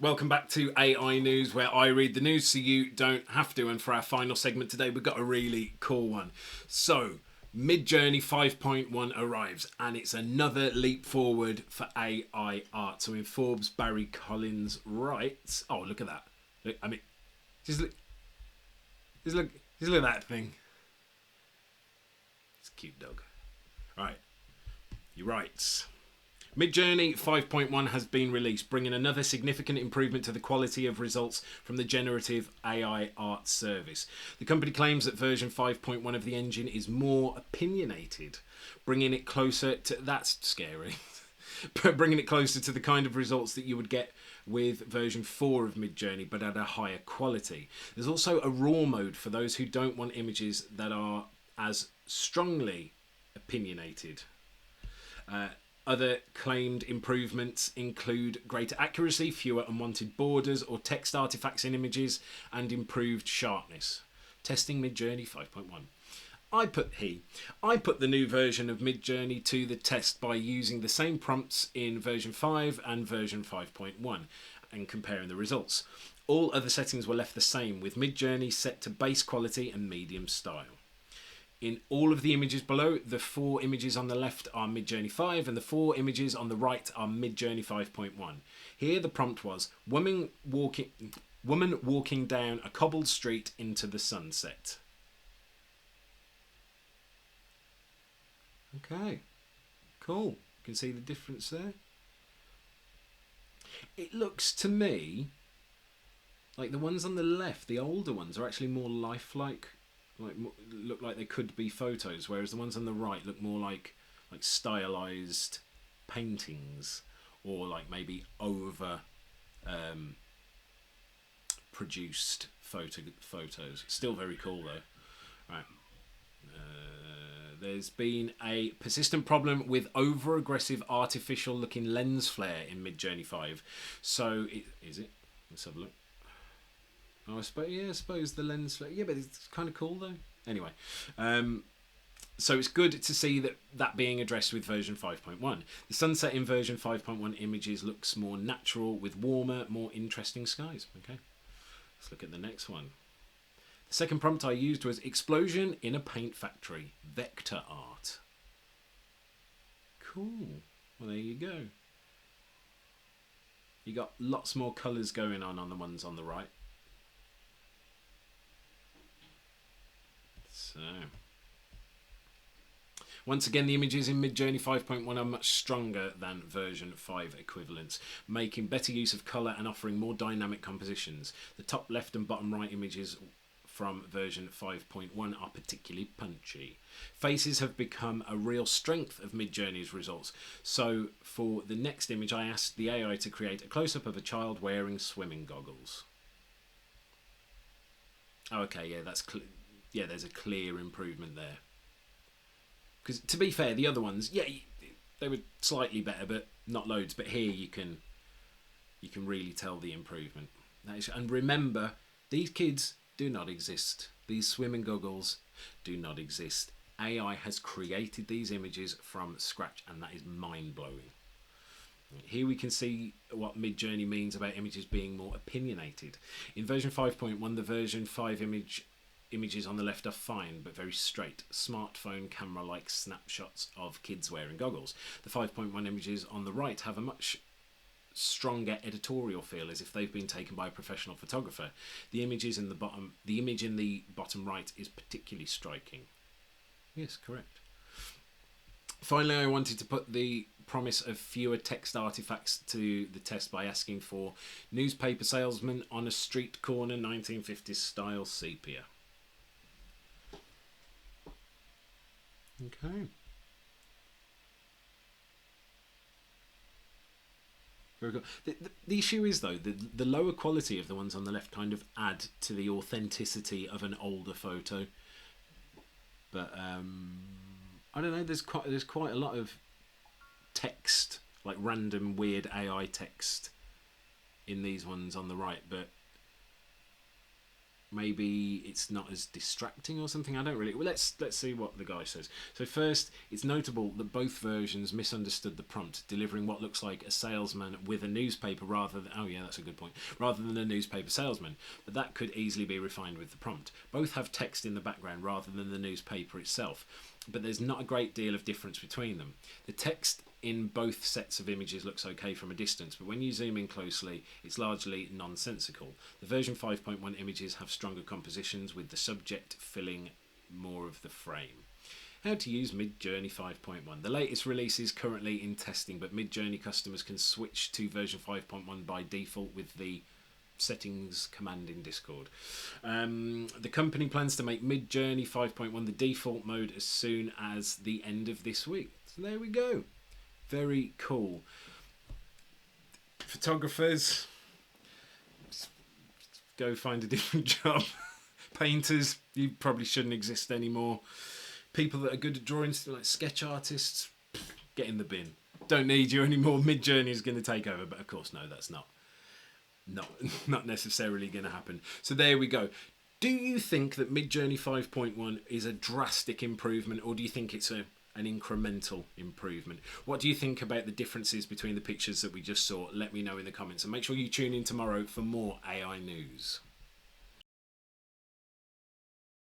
Welcome back to AI News, where I read the news so you don't have to. And for our final segment today, we've got a really cool one. So, Midjourney 5.1 arrives, and it's another leap forward for AI art. So, in Forbes, Barry Collins writes, "Oh, look at that! Look, I mean, just look, just look at that thing. It's a cute dog. Right, he writes." Midjourney 5.1 has been released, bringing another significant improvement to the quality of results from the generative AI art service. The company claims that version 5.1 of the engine is more opinionated, bringing it closer to... That's scary. But bringing it closer to the kind of results that you would get with version 4 of Midjourney, but at a higher quality. There's also a raw mode for those who don't want images that are as strongly opinionated. Other claimed improvements include greater accuracy, fewer unwanted borders or text artifacts in images, and improved sharpness. Testing Midjourney 5.1. I put the new version of Midjourney to the test by using the same prompts in version 5 and version 5.1 and comparing the results. All other settings were left the same, with Midjourney set to base quality and medium style. In all of the images below, the 4 images on the left are Midjourney 5 and the 4 images on the right are Midjourney 5.1. Here the prompt was, woman walking down a cobbled street into the sunset. Okay, cool. You can see the difference there. It looks to me like the ones on the left, the older ones, are actually more lifelike. Look like they could be photos, whereas the ones on the right look more like stylized paintings, or like maybe over produced photos. Still very cool though. Right. There's been a persistent problem with over-aggressive artificial looking lens flare in Midjourney 5. So is it? Let's have a look. Oh, I suppose the lens flare. Yeah, but it's kind of cool though. Anyway, so it's good to see that being addressed with version 5.1. The sunset in version 5.1 images looks more natural with warmer, more interesting skies. Okay, let's look at the next one. The second prompt I used was explosion in a paint factory, vector art. Cool. Well, there you go. You got lots more colours going on the ones on the right. So, once again, the images in Midjourney 5.1 are much stronger than version 5 equivalents, making better use of colour and offering more dynamic compositions. The top left and bottom right images from version 5.1 are particularly punchy. Faces have become a real strength of Midjourney's results. So for the next image, I asked the AI to create a close-up of a child wearing swimming goggles. Okay, yeah, there's a clear improvement there. Because to be fair, the other ones, yeah, they were slightly better, but not loads. But here you can really tell the improvement. And remember, these kids do not exist. These swimming goggles do not exist. AI has created these images from scratch, and that is mind-blowing. Here we can see what Midjourney means about images being more opinionated. In version 5.1, the version 5 images on the left are fine, but very straight, smartphone camera-like snapshots of kids wearing goggles. The 5.1 images on the right have a much stronger editorial feel, as if they've been taken by a professional photographer. The image in the bottom right is particularly striking. Yes, correct. Finally, I wanted to put the promise of fewer text artifacts to the test by asking for newspaper salesman on a street corner 1950s style sepia. Okay. Very good. The issue is, though, the lower quality of the ones on the left kind of add to the authenticity of an older photo. But I don't know. There's quite a lot of text, like random weird AI text, in these ones on the right. But maybe it's not as distracting or something. I don't really. Well, let's see what the guy says. So first, it's notable that both versions misunderstood the prompt, delivering what looks like a salesman with a newspaper rather than. Oh yeah, that's a good point. Rather than a newspaper salesman, but that could easily be refined with the prompt. Both have text in the background rather than the newspaper itself, but there's not a great deal of difference between them. The text in both sets of images looks okay from a distance, but when you zoom in closely, it's largely nonsensical. The version 5.1 images have stronger compositions, with the subject filling more of the frame. How to use Midjourney 5.1. The latest release is currently in testing, but Midjourney customers can switch to version 5.1 by default with the settings command in Discord. The company plans to make Midjourney 5.1 the default mode as soon as the end of this week. So there we go. Very cool. Photographers, go find a different job. Painters, you probably shouldn't exist anymore. People that are good at drawing, like sketch artists, get in the bin. Don't need you anymore. Midjourney is going to take over, but of course, no, that's not necessarily going to happen. So there we go. Do you think that Midjourney 5.1 is a drastic improvement, or do you think it's an incremental improvement? What do you think about the differences between the pictures that we just saw? Let me know in the comments, and make sure you tune in tomorrow for more AI news.